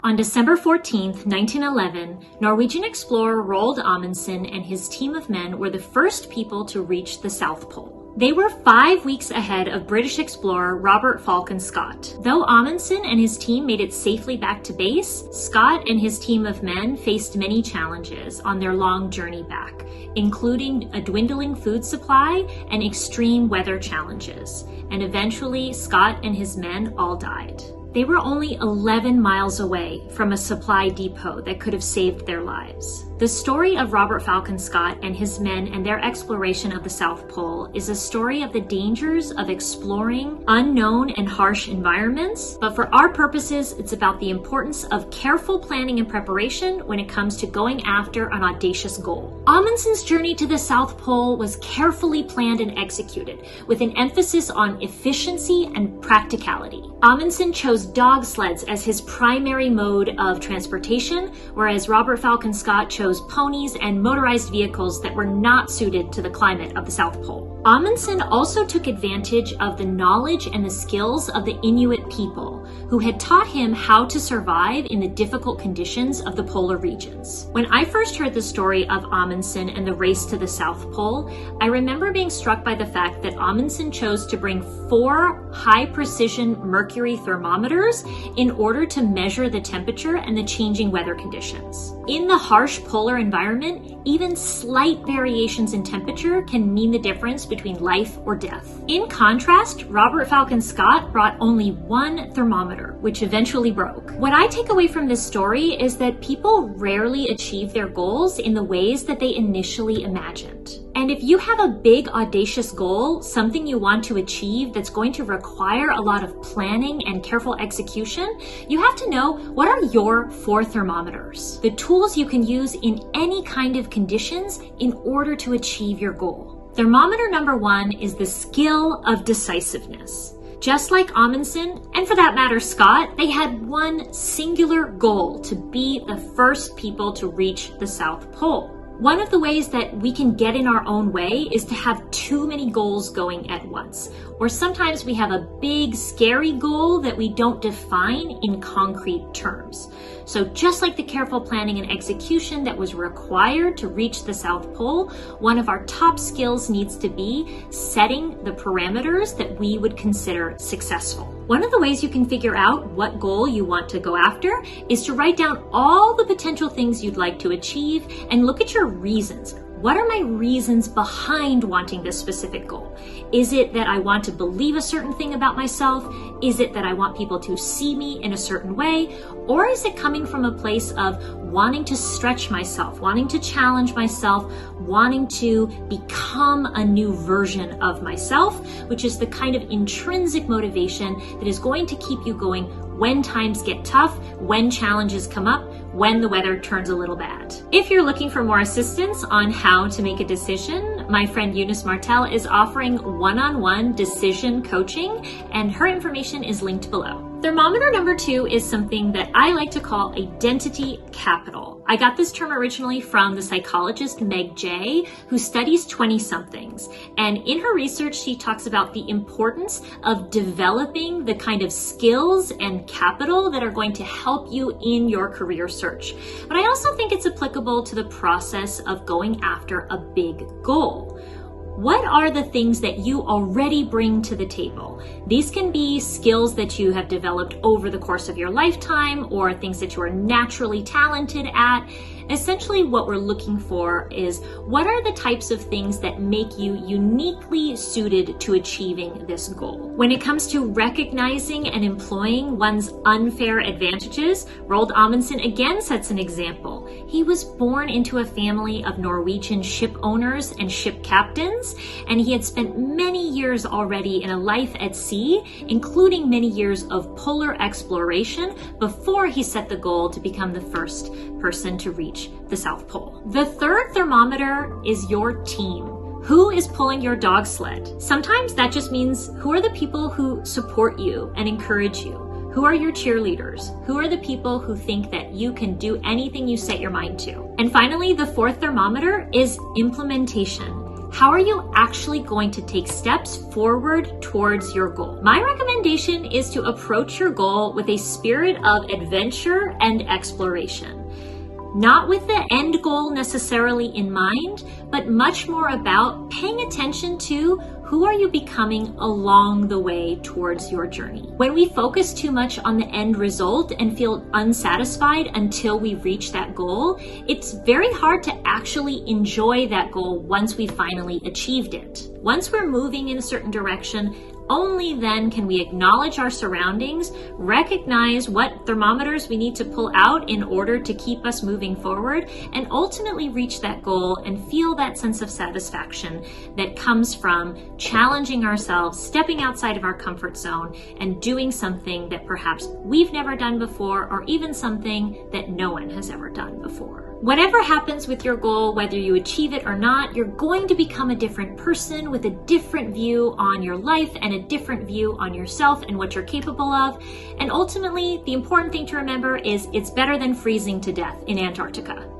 On December 14, 1911, Norwegian explorer Roald Amundsen and his team of men were the first people to reach the South Pole. They were 5 weeks ahead of British explorer Robert Falcon Scott. Though Amundsen and his team made it safely back to base, Scott and his team of men faced many challenges on their long journey back, including a dwindling food supply and extreme weather challenges. And eventually, Scott and his men all died. They were only 11 miles away from a supply depot that could have saved their lives. The story of Robert Falcon Scott and his men and their exploration of the South Pole is a story of the dangers of exploring unknown and harsh environments, but for our purposes, it's about the importance of careful planning and preparation when it comes to going after an audacious goal. Amundsen's journey to the South Pole was carefully planned and executed, with an emphasis on efficiency and practicality. Amundsen chose dog sleds as his primary mode of transportation, whereas Robert Falcon Scott chose ponies and motorized vehicles that were not suited to the climate of the South Pole. Amundsen also took advantage of the knowledge and the skills of the Inuit people, who had taught him how to survive in the difficult conditions of the polar regions. When I first heard the story of Amundsen and the race to the South Pole, I remember being struck by the fact that Amundsen chose to bring 4 high-precision mercury thermometers in order to measure the temperature and the changing weather conditions. In the harsh polar environment, even slight variations in temperature can mean the difference between life or death. In contrast, Robert Falcon Scott brought only 1 thermometer, which eventually broke. What I take away from this story is that people rarely achieve their goals in the ways that they initially imagined. And if you have a big, audacious goal, something you want to achieve that's going to require a lot of planning and careful execution, you have to know what are your 4 thermometers, the tools you can use in any kind of conditions in order to achieve your goal. Thermometer number 1 is the skill of decisiveness. Just like Amundsen, and for that matter Scott, they had one singular goal: to be the first people to reach the South Pole. One of the ways that we can get in our own way is to have too many goals going at once. Or sometimes we have a big, scary goal that we don't define in concrete terms. So just like the careful planning and execution that was required to reach the South Pole, one of our top skills needs to be setting the parameters that we would consider successful. One of the ways you can figure out what goal you want to go after is to write down all the potential things you'd like to achieve and look at your reasons. What are my reasons behind wanting this specific goal? Is it that I want to believe a certain thing about myself? Is it that I want people to see me in a certain way? Or is it coming from a place of wanting to stretch myself, wanting to challenge myself, wanting to become a new version of myself, which is the kind of intrinsic motivation that is going to keep you going when times get tough, when challenges come up, when the weather turns a little bad. If you're looking for more assistance on how to make a decision, my friend Eunice Martel is offering one-on-one decision coaching, and her information is linked below. Thermometer number 2 is something that I like to call identity capital. I got this term originally from the psychologist Meg Jay, who studies 20-somethings. And in her research, she talks about the importance of developing the kind of skills and capital that are going to help you in your career search. But I also think it's applicable to the process of going after a big goal. What are the things that you already bring to the table? These can be skills that you have developed over the course of your lifetime or things that you are naturally talented at. Essentially, what we're looking for is what are the types of things that make you uniquely suited to achieving this goal. When it comes to recognizing and employing one's unfair advantages, Roald Amundsen again sets an example. He was born into a family of Norwegian ship owners and ship captains, and he had spent many years already in a life at sea, including many years of polar exploration before he set the goal to become the first person to reach the South Pole. The 3rd thermometer is your team. Who is pulling your dog sled? Sometimes that just means who are the people who support you and encourage you? Who are your cheerleaders? Who are the people who think that you can do anything you set your mind to? And finally, the 4th thermometer is implementation. How are you actually going to take steps forward towards your goal? My recommendation is to approach your goal with a spirit of adventure and exploration. Not with the end goal necessarily in mind, but much more about paying attention to who are you becoming along the way towards your journey. When we focus too much on the end result and feel unsatisfied until we reach that goal, it's very hard to actually enjoy that goal once we finally achieved it. Once we're moving in a certain direction, only then can we acknowledge our surroundings, recognize what thermometers we need to pull out in order to keep us moving forward, and ultimately reach that goal and feel that sense of satisfaction that comes from challenging ourselves, stepping outside of our comfort zone, and doing something that perhaps we've never done before, or even something that no one has ever done before. Whatever happens with your goal, whether you achieve it or not, you're going to become a different person with a different view on your life and a different view on yourself and what you're capable of. And ultimately, the important thing to remember is it's better than freezing to death in Antarctica.